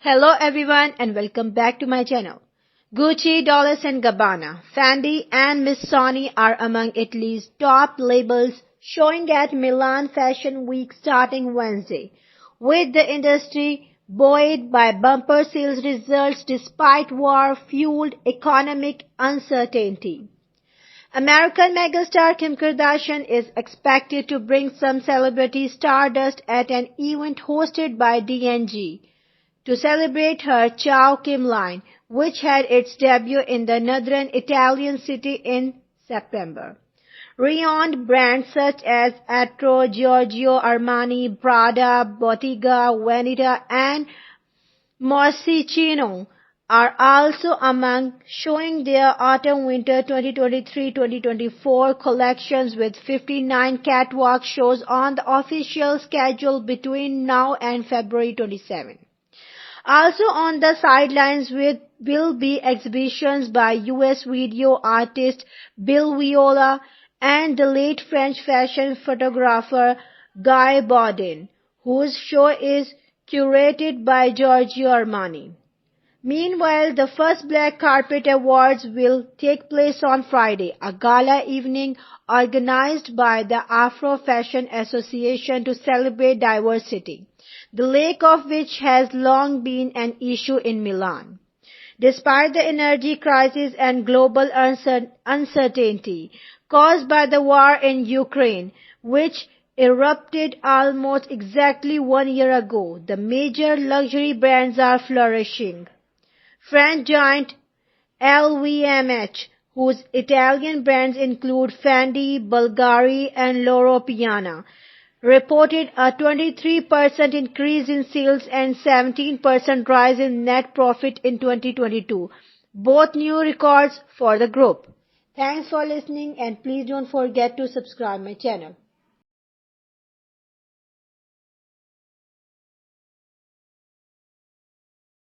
Hello everyone and welcome back to my channel. Gucci, Dolce Gabbana, Fendi and Missoni are among Italy's top labels showing at Milan Fashion Week starting Wednesday, with the industry buoyed by bumper sales results despite war-fueled economic uncertainty. American megastar Kim Kardashian is expected to bring some celebrity stardust at an event hosted by D&G to celebrate her Ciao Kim line, which had its debut in the northern Italian city in September. Renowned brands such as Etro, Giorgio Armani, Prada, Bottega Veneta and Moschino are also among showing their autumn-winter 2023-2024 collections with 59 catwalk shows on the official schedule between now and February 27. Also on the sidelines will be exhibitions by US video artist Bill Viola and the late French fashion photographer Guy Baudin, whose show is curated by Giorgio Armani. Meanwhile, the first Black Carpet Awards will take place on Friday, a gala evening organized by the Afro Fashion Association to celebrate diversity, the lack of which has long been an issue in Milan. Despite the energy crisis and global uncertainty caused by the war in Ukraine, which erupted almost exactly 1 year ago, the major luxury brands are flourishing. French giant LVMH, whose Italian brands include Fendi, Bulgari and Loro Piana, reported a 23% increase in sales and 17% rise in net profit in 2022, both new records for the group. Thanks for listening and please don't forget to subscribe my channel.